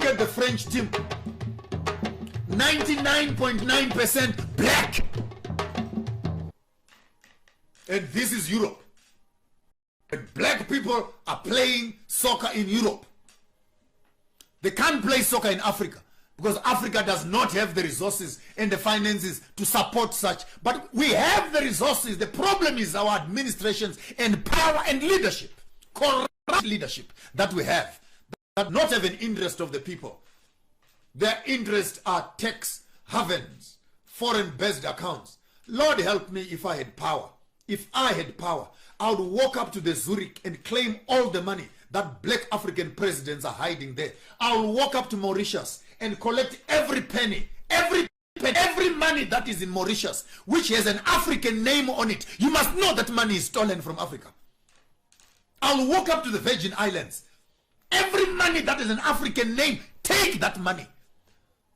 Look at the French team. 99.9% black. And this is Europe. And black people are playing soccer in Europe. They can't play soccer in Africa because Africa does not have the resources and the finances to support such. But we have the resources. The problem is our administrations and power and leadership, corrupt leadership that we have, that not have an interest of the people. Their interests are tax havens, foreign-based accounts. Lord help me if I had power. If I had power, I would walk up to the Zurich and claim all the money that black African presidents are hiding there. I will walk up to Mauritius and collect every penny, every money that is in Mauritius, which has an African name on it. You must know that money is stolen from Africa. I'll walk up to the Virgin Islands. Every money that is an African name, take that money.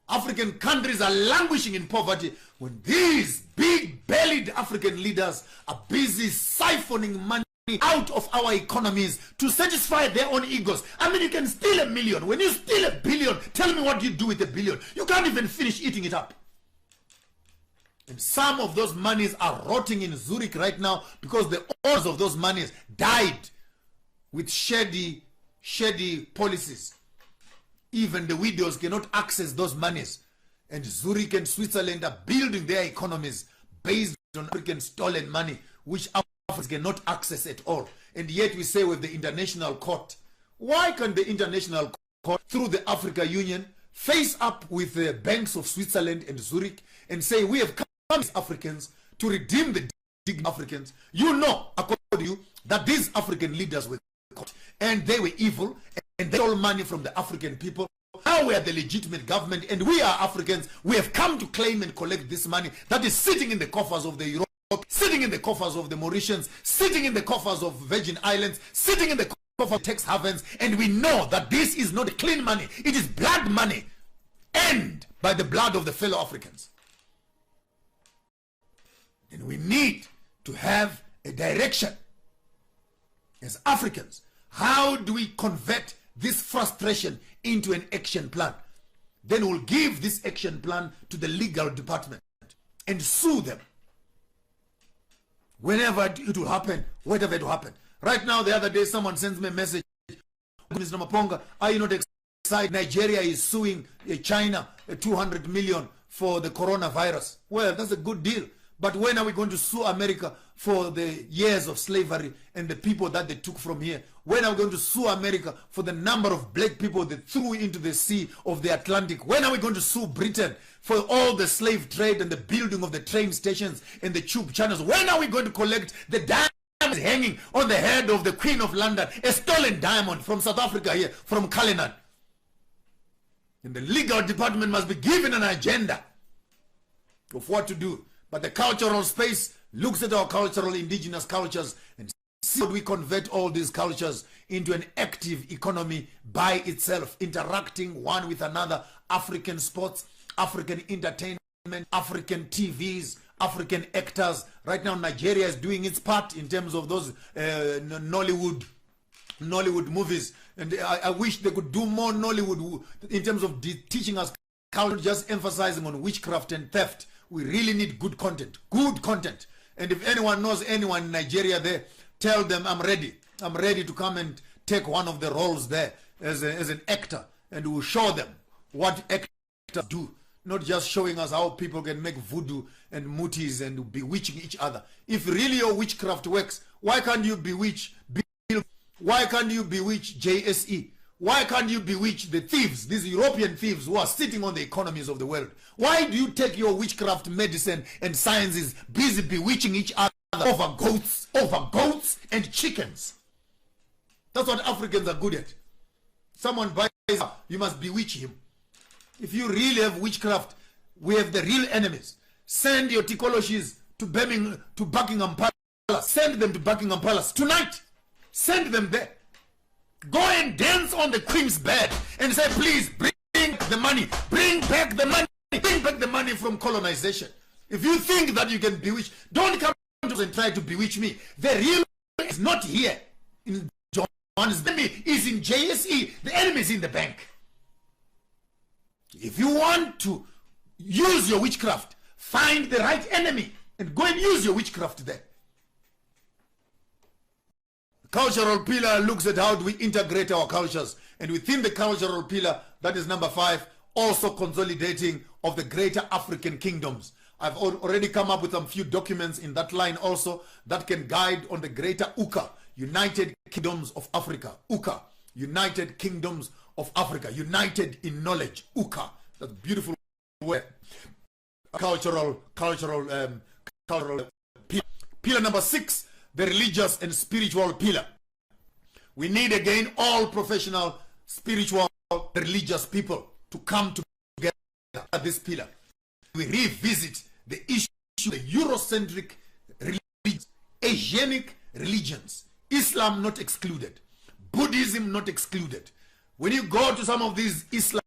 African countries are languishing in poverty when these big-bellied African leaders are busy siphoning money out of our economies to satisfy their own egos. I mean, you can steal $1 million. When you steal $1 billion, tell me what you do with $1 billion. You can't even finish eating it up. And some of those monies are rotting in Zurich right now because the owners of those monies died with shady policies. Even the widows cannot access those monies. And Zurich and Switzerland are building their economies based on African stolen money, which Africans cannot access at all. And yet we say with the international court, why can't the international court, through the Africa Union, face up with the banks of Switzerland and Zurich and say, we have come as Africans to redeem the dignity of Africans? You know, according to you, that these African leaders were caught and they were evil and they stole money from the African people. Now we are the legitimate government and we are Africans. We have come to claim and collect this money that is sitting in the coffers of the Europe, sitting in the coffers of the Mauritians, sitting in the coffers of Virgin Islands, sitting in the coffers of tax havens. And we know that this is not clean money. It is blood money, and by the blood of the fellow Africans. And we need to have a direction as Africans. How do we convert this frustration into an action plan? Then we'll give this action plan to the legal department and sue them whenever it will happen, whatever it will happen. Right now, the other day, someone sends me a message. Mr. Maponga, are you not excited? Nigeria is suing China 200 million for the coronavirus. Well, that's a good deal. But when are we going to sue America for the years of slavery and the people that they took from here? When are we going to sue America for the number of black people they threw into the sea of the Atlantic? When are we going to sue Britain for all the slave trade and the building of the train stations and the tube channels? When are we going to collect the diamonds hanging on the head of the Queen of London, a stolen diamond from South Africa here, from Cullinan? And the legal department must be given an agenda of what to do. But the cultural space looks at our cultural indigenous cultures and see how we convert all these cultures into an active economy by itself, interacting one with another. African sports, African entertainment, African TVs, African actors. Right now, Nigeria is doing its part in terms of those Nollywood movies. And I wish they could do more Nollywood in terms of teaching us culture, just emphasizing on witchcraft and theft. We really need good content, good content. And if anyone knows anyone in Nigeria there, tell them I'm ready. I'm ready to come and take one of the roles there as an actor. And we'll show them what actors do. Not just showing us how people can make voodoo and mutis and bewitching each other. If really your witchcraft works, why can't you bewitch Bill? Why can't you bewitch JSE? Why can't you bewitch the thieves, these European thieves who are sitting on the economies of the world? Why do you take your witchcraft medicine and sciences busy bewitching each other over goats and chickens? That's what Africans are good at. Someone buys, you must bewitch him. If you really have witchcraft, we have the real enemies. Send your Tikoloshis to Buckingham Palace. Send them to Buckingham Palace tonight. Send them there. Go and dance on the Queen's bed and say, please bring the money. Bring back the money. Bring back the money from colonization. If you think that you can bewitch, don't come to us and try to bewitch me. The real is not here in John's. The enemy is in JSE. The enemy is in the bank. If you want to use your witchcraft, find the right enemy and go and use your witchcraft there. Cultural pillar looks at how do we integrate our cultures, and within the cultural pillar, that is number 5, also consolidating of the greater African kingdoms. I've already come up with some few documents in that line also that can guide on the greater UKA, United Kingdoms of Africa. UKA, United Kingdoms of Africa, united in knowledge. UKA, that's a beautiful word. Cultural pillar. Pillar number 6, the religious and spiritual pillar. We need again all professional, spiritual, religious people to come together at this pillar. We revisit the issue, the Eurocentric religions, Asianic religions, Islam not excluded, Buddhism not excluded. When you go to some of these Islam,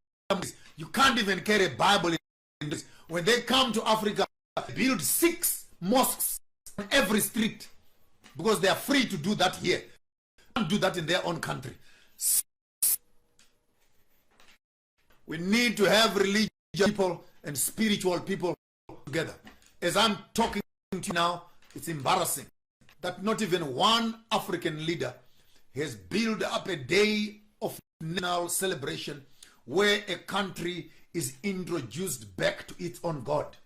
you can't even carry a Bible in this. When they come to Africa, they build 6 mosques on every street because they are free to do that here. They can't do that in their own country. We need to have religious people and spiritual people together. As I'm talking to you now, it's embarrassing that not even one African leader has built up a day of national celebration where a country is introduced back to its own God.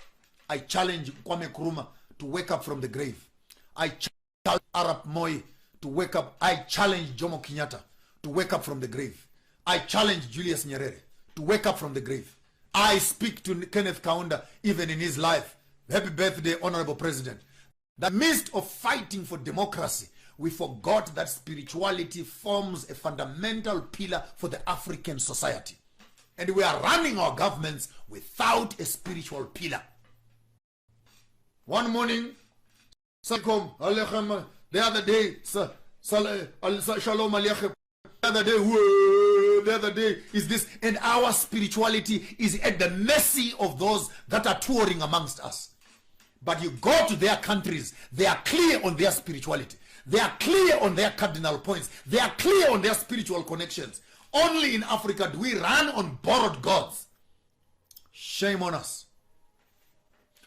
I challenge Kwame Nkrumah to wake up from the grave. I challenge Arap Moi to wake up. I challenge Jomo Kenyatta to wake up from the grave. I challenge Julius Nyerere to wake up from the grave. I speak to Kenneth Kaunda even in his life. Happy birthday, Honorable President. The midst of fighting for democracy, we forgot that spirituality forms a fundamental pillar for the African society. And we are running our governments without a spiritual pillar. One morning, the other day, Shalom Aleichem. The other day is this, and our spirituality is at the mercy of those that are touring amongst us. But you go to their countries, they are clear on their spirituality. They are clear on their cardinal points. They are clear on their spiritual connections. Only in Africa do we run on borrowed gods. Shame on us.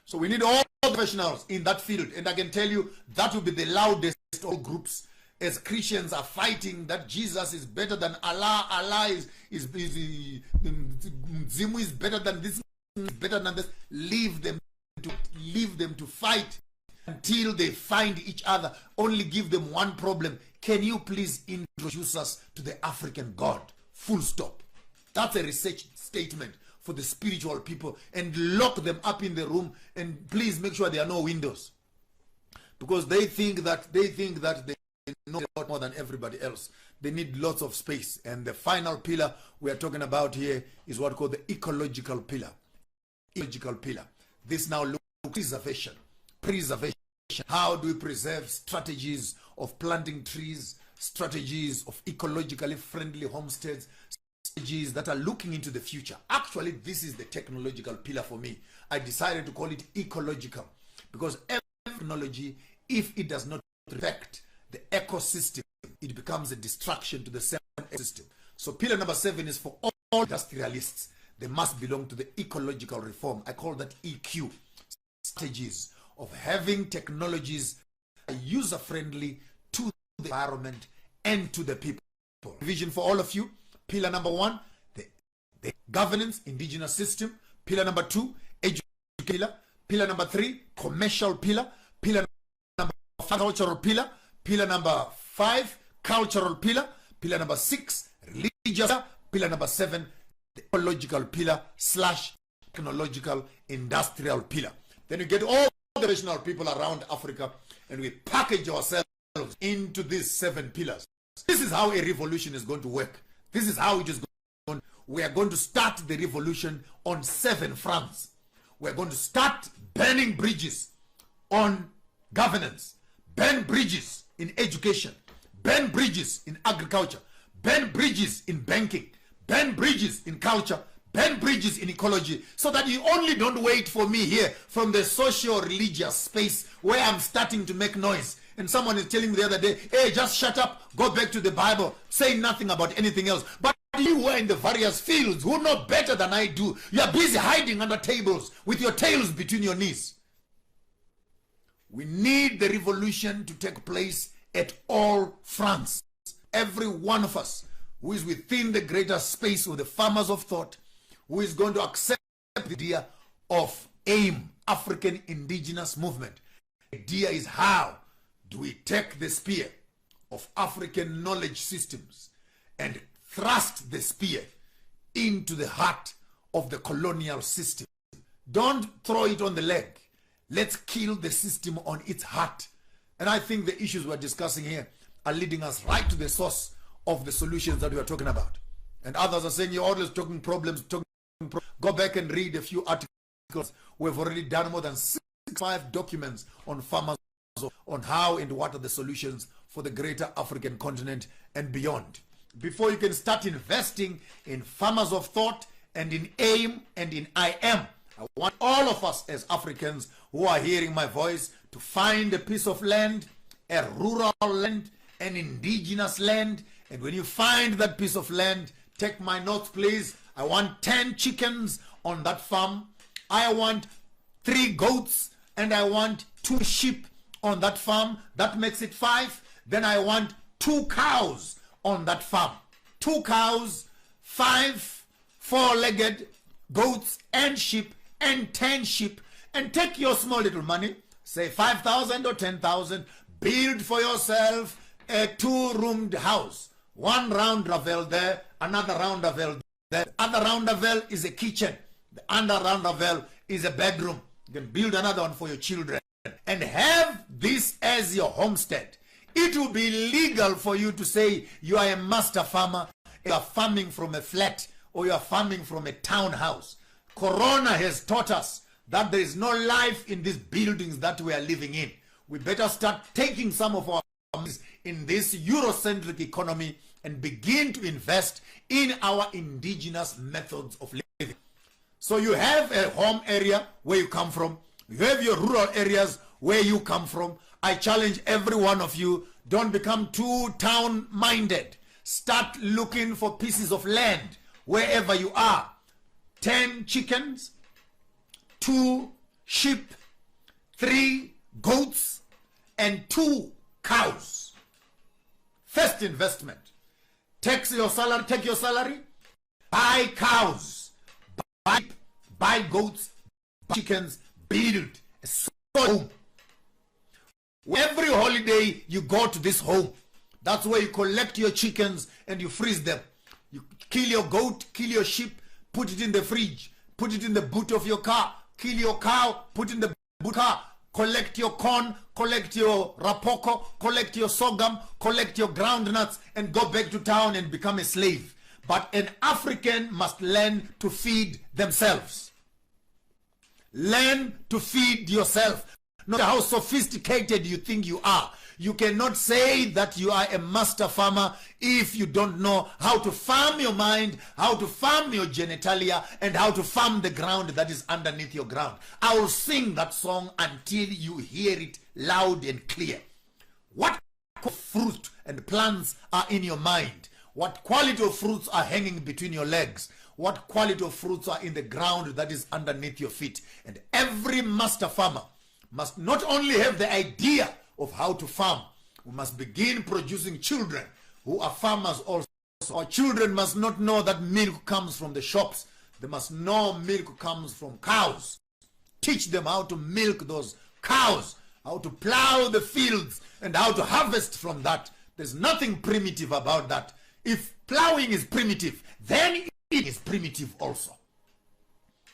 So we need all professionals in that field. And I can tell you that will be the loudest of all groups. As Christians are fighting that Jesus is better than Allah, Allah is Mzimu is better than this, better than this. Leave them to fight until they find each other. Only give them one problem. Can you please introduce us to the African God? Full stop. That's a research statement for the spiritual people, and lock them up in the room, and please make sure there are no windows, because they think that they know a lot more than everybody else. They need lots of space. And the final pillar we are talking about here is what called the ecological pillar. Ecological pillar. This now looks at preservation. Preservation. How do we preserve strategies of planting trees, strategies of ecologically friendly homesteads, strategies that are looking into the future? Actually, this is the technological pillar for me. I decided to call it ecological because every technology, if it does not respect the ecosystem, it becomes a distraction to the same ecosystem. So pillar number 7 is for all industrialists. They must belong to the ecological reform. I call that EQ. Strategies of having technologies user-friendly to the environment and to the people. Vision for all of you. Pillar number 1, the governance, indigenous system. Pillar number 2, education pillar. Pillar number 3, commercial pillar. Pillar number 4, cultural pillar. Pillar number 5, cultural pillar. Pillar number 6, religious. Pillar number 7, the ecological pillar / technological industrial pillar. Then you get all the national people around Africa, and we package ourselves into these 7 pillars. This is how a revolution is going to work. This is how it is going. We are going to start the revolution on 7 fronts. We are going to start burning bridges on governance, burn bridges in education, burn bridges in agriculture, burn bridges in banking, burn bridges in culture, burn bridges in ecology, so that you only don't wait for me here from the socio-religious space where I'm starting to make noise. And someone is telling me the other day, hey, just shut up, go back to the Bible, say nothing about anything else. But you were in the various fields who know better than I do. You are busy hiding under tables with your tails between your knees. We need the revolution to take place at all fronts. Every one of us who is within the greater space of the farmers of thought, who is going to accept the idea of AIM, African Indigenous Movement. The idea is, how do we take the spear of African knowledge systems and thrust the spear into the heart of the colonial system? Don't throw it on the leg. Let's kill the system on its heart. And I think the issues we're discussing here are leading us right to the source of the solutions that we are talking about. And others are saying you're always talking problems. Go back and read a few articles. We've already done more than 65 documents on farmers, on how and what are the solutions for the greater African continent and beyond. Before you can start investing in farmers of thought and in AIM and in IM, I want all of us as Africans who are hearing my voice to find a piece of land, a rural land, an indigenous land. And when you find that piece of land, take my notes please. I want 10 chickens on that farm. I want 3 goats, and I want 2 sheep on that farm. That makes it 5. Then I want 2 cows on that farm. 2 cows, 5 4-legged goats and sheep, and 10 sheep. And take your small little money, say 5,000 or 10,000, build for yourself a 2-roomed house. 1 round ravel there, another round ravel there. The other round ravel is a kitchen. The other round ravel is a bedroom. You can build another one for your children and have this as your homestead. It will be legal for you to say you are a master farmer, you are farming from a flat, or you are farming from a townhouse. Corona has taught us that there is no life in these buildings that we are living in. We better start taking some of our in this Eurocentric economy and begin to invest in our indigenous methods of living. So you have a home area where you come from. You have your rural areas where you come from. I challenge every one of you, don't become too town-minded. Start looking for pieces of land wherever you are. 10 chickens, 2 sheep, 3 goats, and 2 cows. First investment. Take your salary, buy cows, buy goats, buy chickens, build a small home. Every holiday you go to this home. That's where you collect your chickens and you freeze them. You kill your goat, kill your sheep, put it in the fridge, put it in the boot of your car, kill your cow, put it in the boot car, collect your corn, collect your rapoko, collect your sorghum, collect your groundnuts, and go back to town and become a slave. But an African must learn to feed themselves. Learn to feed yourself. No matter how sophisticated you think you are, you cannot say that you are a master farmer if you don't know how to farm your mind, how to farm your genitalia, and how to farm the ground that is underneath your ground. I will sing that song until you hear it loud and clear. What fruit and plants are in your mind? What quality of fruits are hanging between your legs? What quality of fruits are in the ground that is underneath your feet? And every master farmer must not only have the idea of how to farm, we must begin producing children who are farmers also. Our children must not know that milk comes from the shops. They must know milk comes from cows. Teach them how to milk those cows, how to plow the fields, and how to harvest from that. There's nothing primitive about that. If plowing is primitive, then it is primitive also.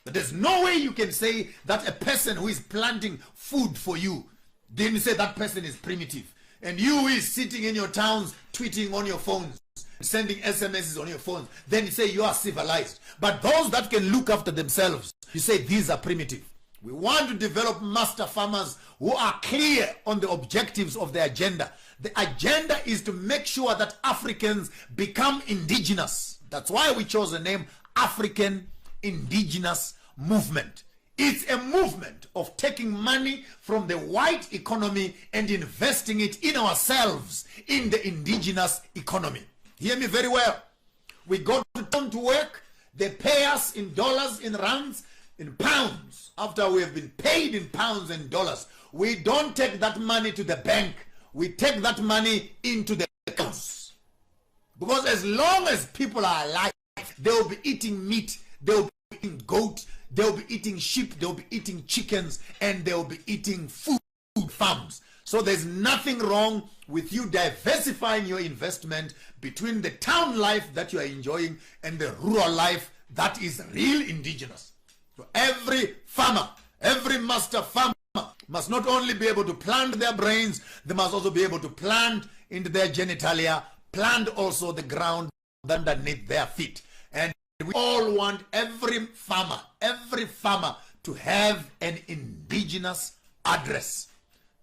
But there's no way you can say that a person who is planting food for you, then you say that person is primitive. And you who is sitting in your towns, tweeting on your phones, sending SMSs on your phones, then you say you are civilized. But those that can look after themselves, you say these are primitive. We want to develop master farmers who are clear on the objectives of the agenda. The agenda is to make sure that Africans become indigenous. That's why we chose the name African Indigenous Movement. It's a movement of taking money from the white economy and investing it in ourselves, in the indigenous economy. Hear me very well. We go to town to work. They pay us in dollars, in rands, in pounds. After we have been paid in pounds and dollars, we don't take that money to the bank. We take that money into the accounts. Because as long as people are alive, they'll be eating meat, they'll be eating goat, they'll be eating sheep, they'll be eating chickens, and they'll be eating food farms. So there's nothing wrong with you diversifying your investment between the town life that you are enjoying and the rural life that is real indigenous. So every farmer, every master farmer must not only be able to plant their brains, they must also be able to plant into their genitalia, plant also the ground underneath their feet. And we all want every farmer to have an indigenous address.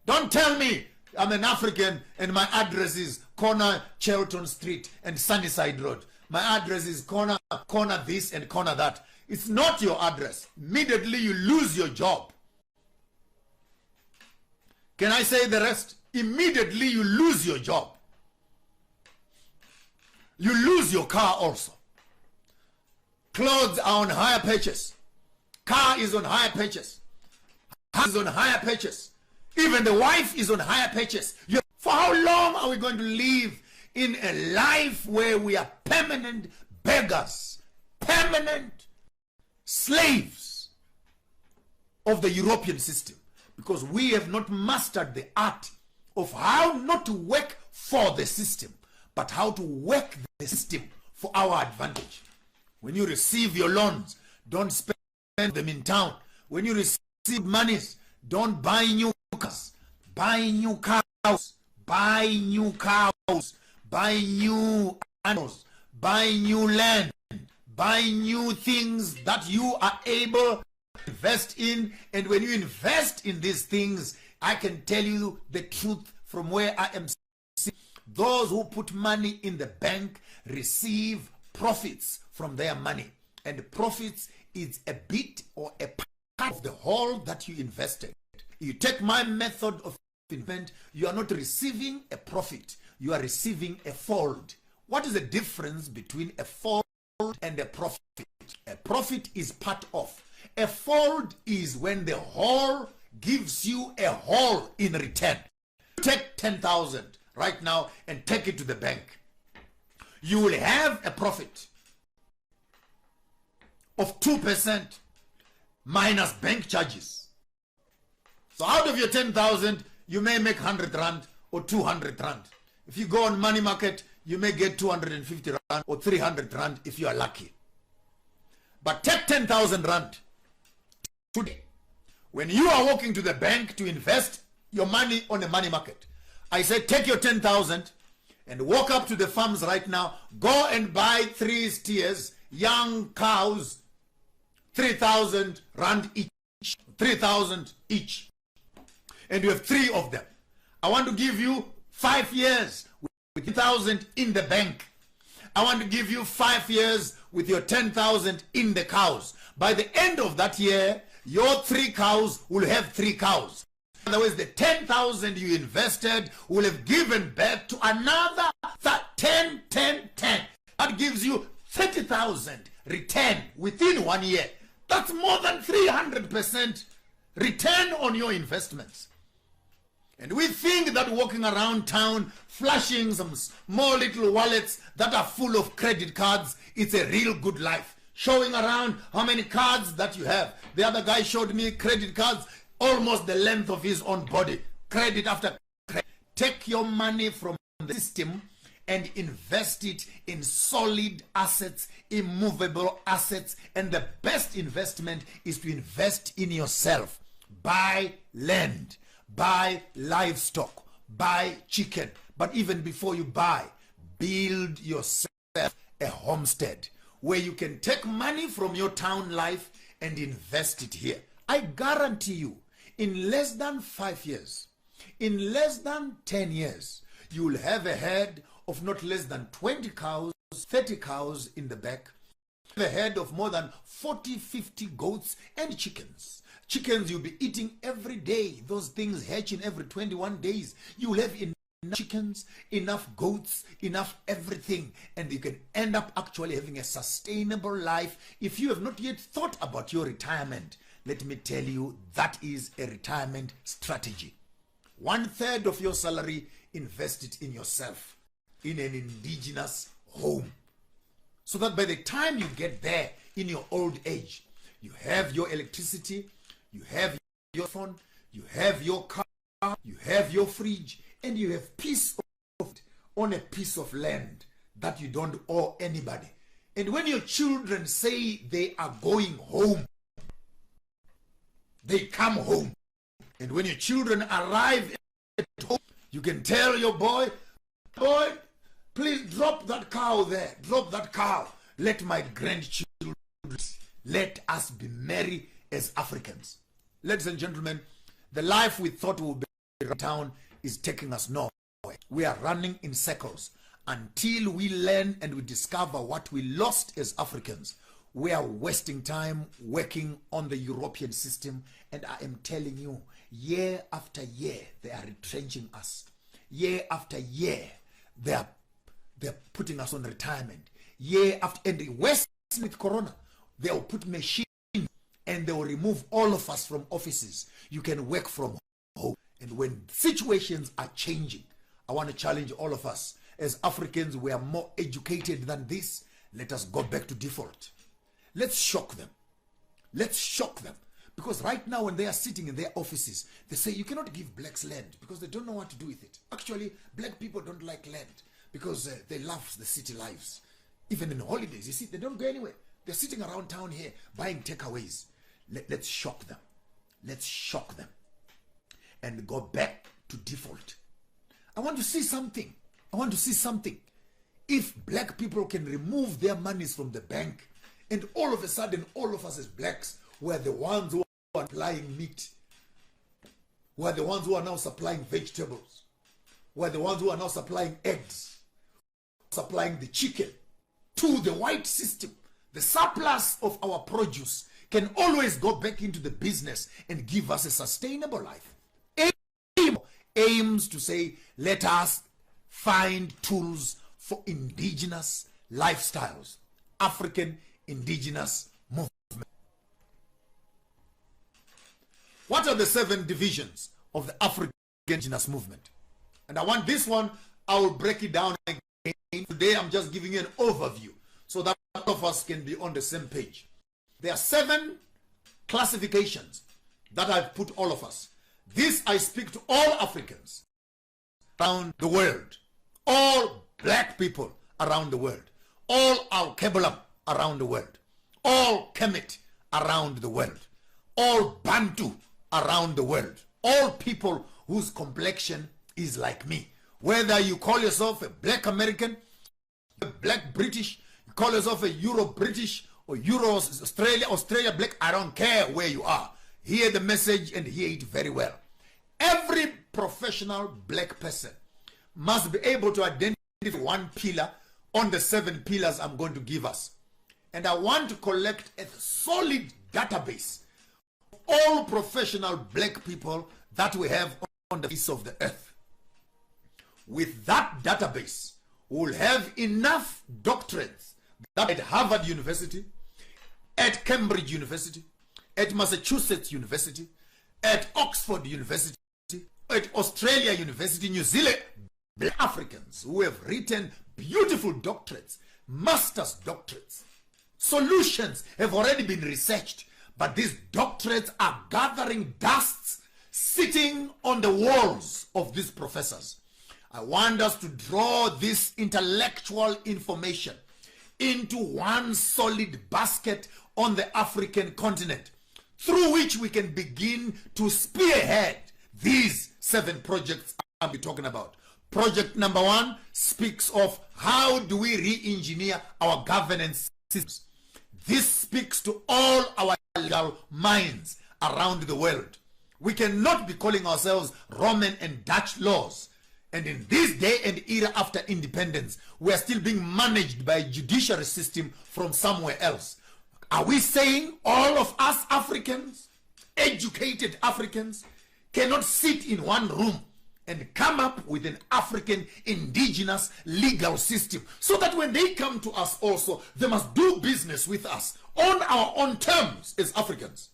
Don't tell me I'm an African and my address is corner Chelton Street and Sunnyside Road. My address is corner this and corner that. It's not your address. Immediately you lose your job. Can I say the rest? Immediately you lose your job. You lose your car also. Clothes are on higher purchase. Car is on higher purchase. House is on higher purchase. Even the wife is on higher purchase. For how long are we going to live in a life where we are permanent beggars, permanent slaves of the European system? Because we have not mastered the art of how not to work for the system, but how to work the system for our advantage. When you receive your loans, don't spend them in town. When you receive monies, don't buy new cars. Buy new cows. Buy new cows. Buy new animals. Buy new land. Buy new things that you are able to invest in. And when you invest in these things, I can tell you the truth from where I am sitting. Those who put money in the bank receive profits from their money. And profits is a bit or a part of the whole that you invested. You take my method of investment, you are not receiving a profit, you are receiving a fold. What is the difference between a fold and a profit? A profit is part of. A fold is when the whole gives you a whole in return. Take 10,000 right now and take it to the bank. You will have a profit of 2% minus bank charges. So out of your 10,000, you may make 100 rand or 200 rand. If you go on money market, you may get 250 rand or 300 rand if you are lucky. But take 10,000 rand today. When you are walking to the bank to invest your money on the money market, I say take your 10,000 and walk up to the farms right now. Go and buy 3 steers, young cows, 3,000 rand each. 3,000 each. And you have 3 of them. I want to give you 5 years with 10,000 in the bank. I want to give you 5 years with your 10,000 in the cows. By the end of that year, your 3 cows will have 3 cows. In other words, the 10,000 you invested will have given birth to another 10. That gives you 30,000 return within 1 year. That's more than 300% return on your investments. And we think that walking around town, flashing some small little wallets that are full of credit cards, it's a real good life. Showing around how many cards that you have. The other guy showed me credit cards almost the length of his own body. Credit after credit. Take your money from the system and invest it in solid assets, immovable assets. And the best investment is to invest in yourself. Buy land. Buy livestock, buy chicken, but even before you buy, build yourself a homestead where you can take money from your town life and invest it here. I guarantee you, in less than 5 years, in less than 10 years, you will have a herd of not less than 20 cows, 30 cows in the back, a herd of more than 40, 50 goats and chickens. Chickens you'll be eating every day. Those things hatching every 21 days. You will have chickens, enough goats, enough everything, and you can end up actually having a sustainable life. If you have not yet thought about your retirement, let me tell you, that is a retirement strategy. 1/3 of your salary, invest it in yourself, in an indigenous home, so that by the time you get there in your old age, you have your electricity, you have your phone, you have your car, you have your fridge, and you have peace of it on a piece of land that you don't owe anybody. And when your children say they are going home, they come home. And when your children arrive at home, you can tell your boy, please drop that cow there, drop that cow. Let my grandchildren, let us be merry as Africans. Ladies and gentlemen, the life we thought would be in town is taking us nowhere. We are running in circles until we learn and we discover what we lost as Africans. We are wasting time working on the European system, and I am telling you, year after year, they are retrenching us. Year after year, they're putting us on retirement. Year after, and the West with Corona, they'll put machines and they will remove all of us from offices. You can work from home. And when situations are changing, I want to challenge all of us. As Africans, we are more educated than this. Let us go back to default. Let's shock them. Let's shock them. Because right now when they are sitting in their offices, they say you cannot give blacks land because they don't know what to do with it. Actually, black people don't like land because they love the city lives. Even in holidays, you see, they don't go anywhere. They're sitting around town here buying takeaways. Let's shock them. Let's shock them and go back to default. I want to see something. I want to see something. If black people can remove their monies from the bank, and all of a sudden, all of us as blacks were the ones who are supplying meat, were the ones who are now supplying vegetables, were the ones who are now supplying eggs, supplying the chicken to the white system. The surplus of our produce can always go back into the business and give us a sustainable life. Aims to say, let us find tools for indigenous lifestyles, African indigenous movement. What are the 7 divisions of the African indigenous movement? And I want this one, I will break it down again. Today I'm just giving you an overview so that all of us can be on the same page. There are 7 classifications that I've put all of us. This I speak to all Africans around the world, all black people around the world, all Al-Kebulam around the world, all Kemet around the world, all Bantu around the world, all people whose complexion is like me. Whether you call yourself a black American, a black British, you call yourself a Euro-British or Australia black, I don't care where you are. Hear the message and hear it very well. Every professional black person must be able to identify one pillar on the 7 pillars I'm going to give us. And I want to collect a solid database of all professional black people that we have on the face of the earth. With that database, we'll have enough doctorates that at Harvard University, at Cambridge University, at Massachusetts University, at Oxford University, at Australia University, New Zealand, black Africans who have written beautiful doctorates, master's doctorates. Solutions have already been researched, but these doctorates are gathering dusts sitting on the walls of these professors. I want us to draw this intellectual information into one solid basket on the African continent, through which we can begin to spearhead these 7 projects I'll be talking about. Project number 1 speaks of how do we re-engineer our governance systems. This speaks to all our legal minds around the world. We cannot be calling ourselves Roman and Dutch laws. And in this day and era after independence, we are still being managed by a judiciary system from somewhere else. Are we saying all of us Africans, educated Africans, cannot sit in one room and come up with an African indigenous legal system, so that when they come to us also, they must do business with us on our own terms as Africans.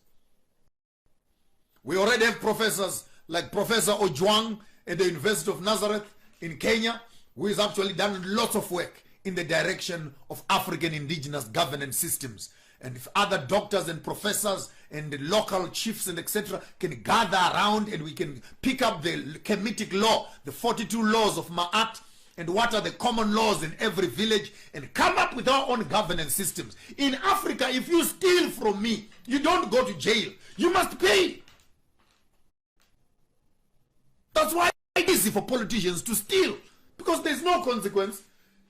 We already have professors like Professor Ojwang at the University of Nazareth in Kenya, who has actually done lots of work in the direction of African indigenous governance systems. And if other doctors and professors and the local chiefs and etc. can gather around, and we can pick up the Kemetic law, the 42 laws of Ma'at, and what are the common laws in every village, and come up with our own governance systems. In Africa, if you steal from me, you don't go to jail. You must pay. That's why it's easy for politicians to steal, because there's no consequence.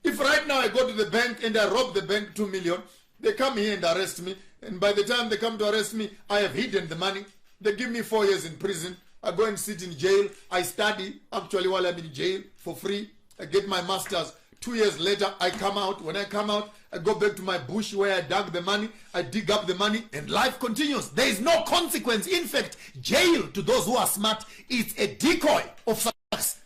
If right now I go to the bank and I rob the bank 2 million, they come here and arrest me, and by the time they come to arrest me, I have hidden the money. They give me 4 years in prison. I go and sit in jail. I study actually while I'm in jail for free. I get my master's. 2 years later, I come out. When I come out, I go back to my bush where I dug the money. I dig up the money, and life continues. There is no consequence. In fact, jail, to those who are smart, is a decoy of success.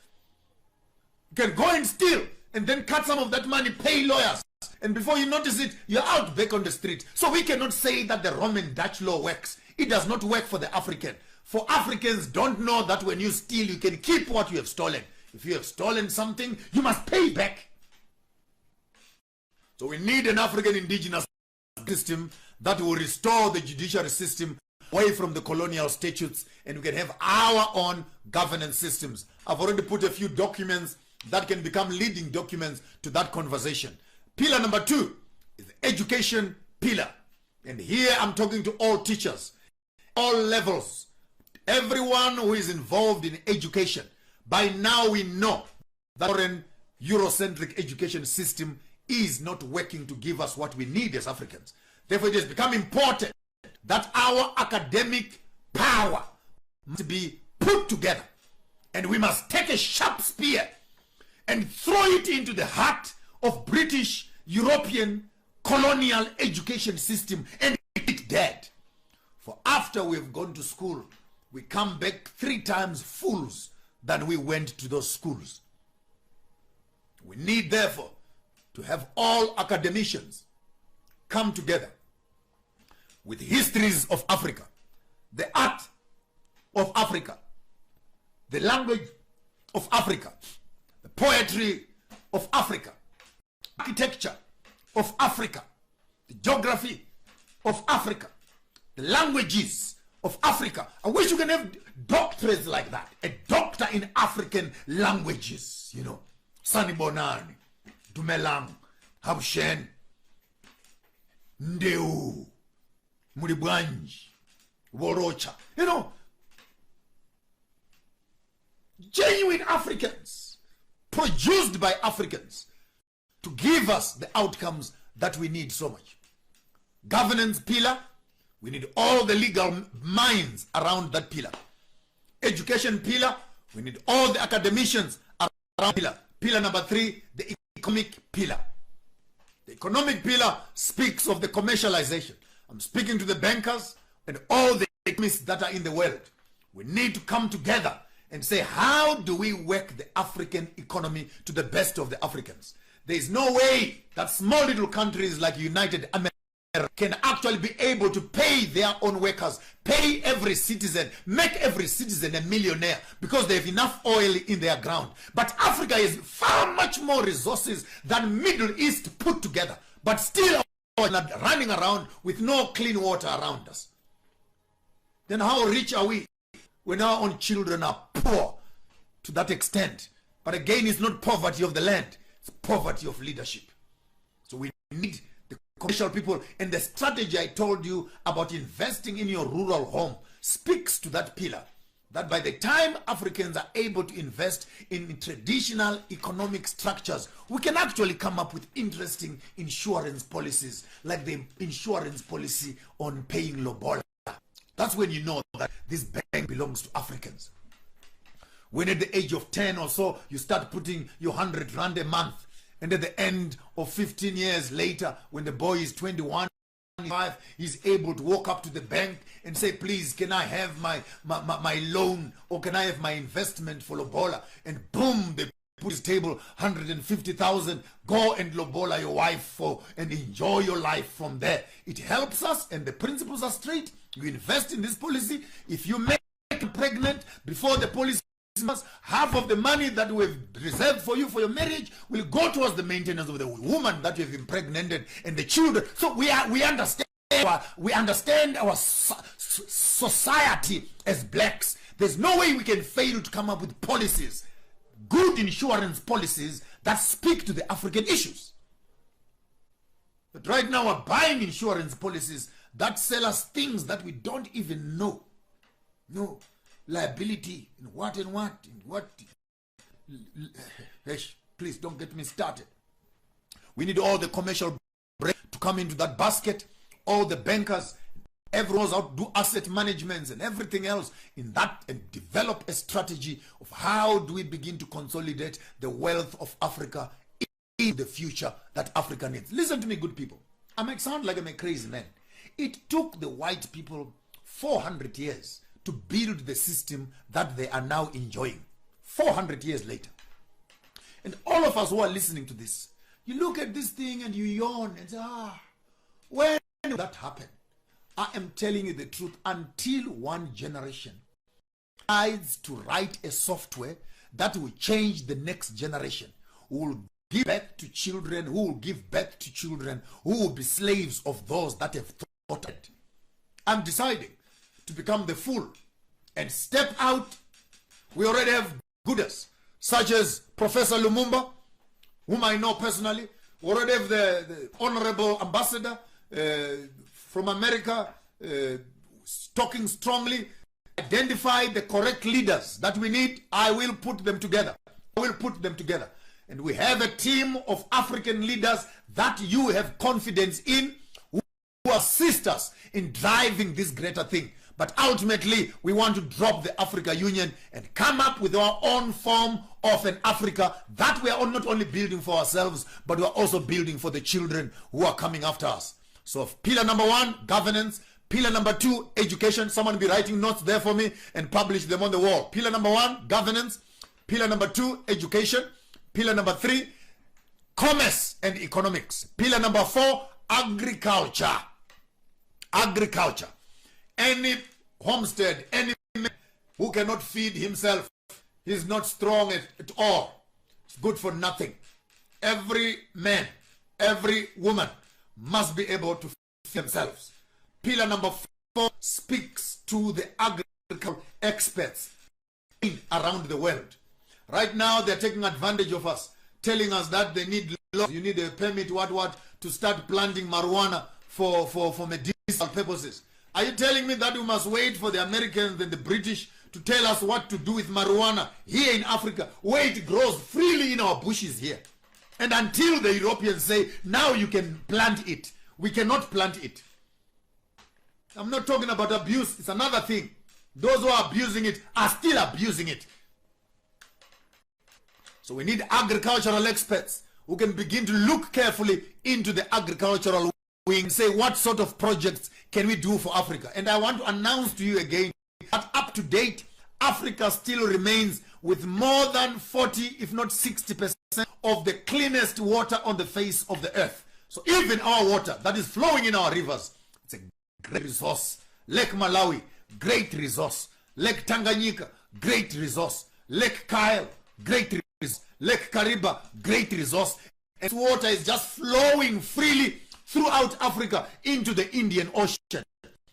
You can go and steal, and then cut some of that money, pay lawyers, and before you notice it, you're out back on the street. So we cannot say that the Roman Dutch law works. It does not work for the African. For Africans don't know that when you steal, you can keep what you have stolen. If you have stolen something, you must pay back. So we need an African indigenous system that will restore the judiciary system away from the colonial statutes, and we can have our own governance systems. I've already put a few documents that can become leading documents to that conversation. Pillar number 2 is the education pillar. And here I'm talking to all teachers, all levels, everyone who is involved in education. By now we know that foreign Eurocentric education system is not working to give us what we need as Africans. Therefore, it has become important that our academic power must be put together, and we must take a sharp spear and throw it into the heart of British, European, colonial education system and make it dead. For after we've gone to school, we come back 3 times fools than we went to those schools. We need, therefore, to have all academicians come together with histories of Africa, the art of Africa, the language of Africa, the poetry of Africa, architecture of Africa, the geography of Africa, the languages of Africa. I wish you can have doctorates like that. A doctor in African languages, you know. Sanibonani, Dumelang, Habshen, Ndeu, Muribwanji, Worocha. You know, genuine Africans, produced by Africans, to give us the outcomes that we need so much. Governance pillar, we need all the legal minds around that pillar. Education pillar, we need all the academicians around pillar. Pillar number 3, the economic pillar. The economic pillar speaks of the commercialization. I'm speaking to the bankers and all the economists that are in the world. We need to come together and say, how do we work the African economy to the best of the Africans? There is no way that small little countries like United America can actually be able to pay their own workers, pay every citizen, make every citizen a millionaire because they have enough oil in their ground. But Africa has far much more resources than Middle East put together, but still running around with no clean water around us. Then how rich are we when our own children are poor to that extent? But again, it's not poverty of the land, it's poverty of leadership. So we need the commercial people, and the strategy I told you about investing in your rural home speaks to that pillar, that by the time Africans are able to invest in traditional economic structures, we can actually come up with interesting insurance policies, like the insurance policy on paying lobola. That's when you know that this bank belongs to Africans. When at the age of 10 or so, you start putting your 100 rand a month, and at the end of 15 years later, when the boy is 21, wife is able to walk up to the bank and say, please, can I have my loan, or can I have my investment for Lobola? And boom, they put his table 150,000. Go and Lobola your wife for and enjoy your life from there. It helps us, and the principles are straight. You invest in this policy. If you make pregnant before the policy, half of the money that we've reserved for you for your marriage will go towards the maintenance of the woman that you've impregnated and the children. So we understand our society as blacks. There's no way we can fail to come up with policies, good insurance policies that speak to the African issues. But right now we're buying insurance policies that sell us things that we don't even know. No. Liability in what and what in what. Please don't get me started. We need all the commercial break to come into that basket, all the bankers, everyone's out do asset managements and everything else in that, and develop a strategy of how do we begin to consolidate the wealth of Africa in the future that Africa needs. Listen to me, good people. I might sound like I'm a crazy man. It took the white people 400 years to build the system that they are now enjoying. 400 years later. And all of us who are listening to this, you look at this thing and you yawn and say, when did that happen? I am telling you the truth. Until one generation decides to write a software that will change the next generation, who will give birth to children, who will give birth to children, who will be slaves of those that have thought it. I'm deciding to become the fool and step out. We already have gooders such as Professor Lumumba, whom I know personally. We already have the honorable ambassador from America talking strongly. Identify the correct leaders that we need. I will put them together. And we have a team of African leaders that you have confidence in, who assist us in driving this greater thing. But ultimately, we want to drop the Africa Union and come up with our own form of an Africa that we are not only building for ourselves, but we are also building for the children who are coming after us. So pillar number 1, governance. Pillar number 2, education. Someone be writing notes there for me and publish them on the wall. Pillar number 1, governance. Pillar number 2, education. Pillar number 3, commerce and economics. Pillar number 4, agriculture. Agriculture. Any homestead, any man who cannot feed himself, he's not strong at all. It's good for nothing. Every man, every woman must be able to feed themselves. Pillar number 4 speaks to the agricultural experts around the world. Right now, they're taking advantage of us, telling us that they need laws. You need a permit, to start planting marijuana for medicinal purposes. Are you telling me that we must wait for the Americans and the British to tell us what to do with marijuana here in Africa, where it grows freely in our bushes here? And until the Europeans say, now you can plant it, we cannot plant it. I'm not talking about abuse. It's another thing. Those who are abusing it are still abusing it. So we need agricultural experts who can begin to look carefully into the agricultural wing, say what sort of projects can we do for Africa. And I want to announce to you again that up to date, Africa still remains with more than 40, if not 60% of the cleanest water on the face of the earth. So even our water that is flowing in our rivers, it's a great resource. Lake Malawi, great resource. Lake Tanganyika, great resource. Lake Kyle, great resource. Lake Kariba, great resource. And water is just flowing freely throughout Africa into the Indian Ocean.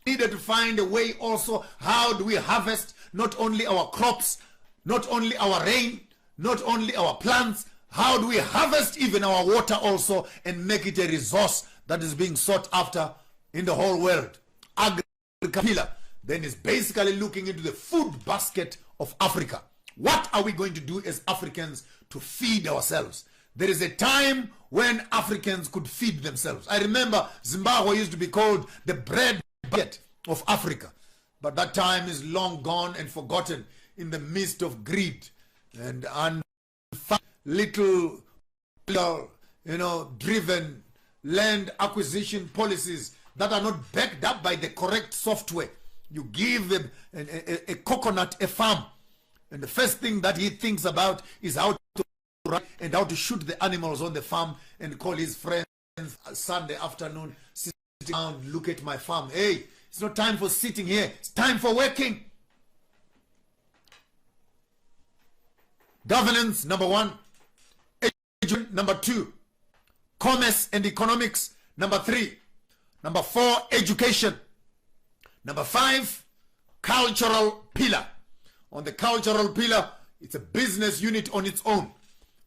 We needed to find a way also, how do we harvest not only our crops, not only our rain, not only our plants, how do we harvest even our water also and make it a resource that is being sought after in the whole world. Agriculture then is basically looking into the food basket of Africa. What are we going to do as Africans to feed ourselves? There is a time when Africans could feed themselves. I remember Zimbabwe used to be called the bread bucket of Africa. But that time is long gone and forgotten in the midst of greed and little, driven land acquisition policies that are not backed up by the correct software. You give a coconut a farm, and the first thing that he thinks about is how to run and how to shoot the animals on the farm, and call his friends Sunday afternoon, sit down, look at my farm. Hey, it's not time for sitting here, it's time for working. Governance, number 1. Education, number 2. Commerce and economics, number 3. Number 4, education. Number 5, cultural pillar. On the cultural pillar, it's a business unit on its own.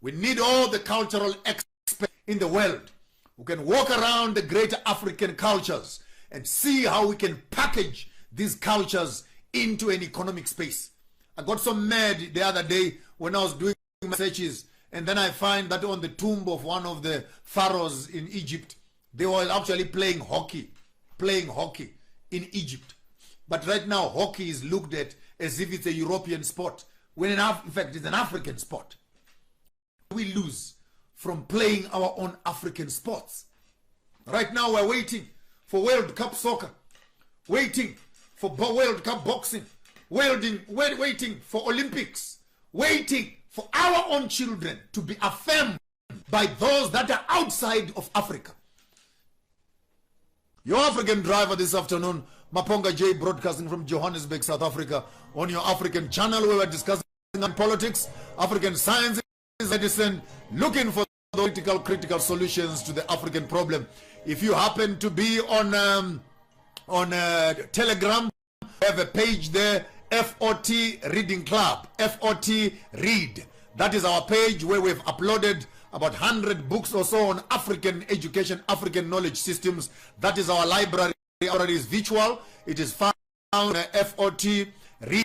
We need all the cultural experts in the world who can walk around the greater African cultures and see how we can package these cultures into an economic space. I got so mad the other day when I was doing my searches, and then I find that on the tomb of one of the pharaohs in Egypt, they were actually playing hockey in Egypt. But right now, hockey is looked at as if it's a European sport, when in fact it's an African sport. We lose from playing our own African sports. Right now, we're waiting for World Cup soccer, waiting for World Cup boxing, waiting for Olympics, waiting for our own children to be affirmed by those that are outside of Africa. Your African driver this afternoon, Maponga J, broadcasting from Johannesburg, South Africa, on your African channel, where we're discussing on politics, African science, medicine, looking for the critical solutions to the African problem. If you happen to be on Telegram, we have a page there, FOT Reading Club, FOT Read. That is our page where we've uploaded about 100 books or so on African education, African knowledge systems. That is our library. It is virtual. It is found on FOT Read,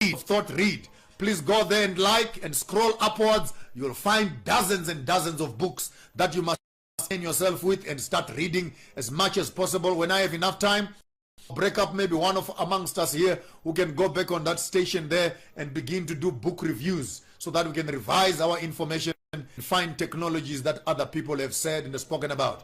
Thought Read. Please go there and like and scroll upwards. You'll find dozens and dozens of books that you must sustain yourself with and start reading as much as possible. When I have enough time, break up maybe one of amongst us here who can go back on that station there and begin to do book reviews, so that we can revise our information and find technologies that other people have said and spoken about.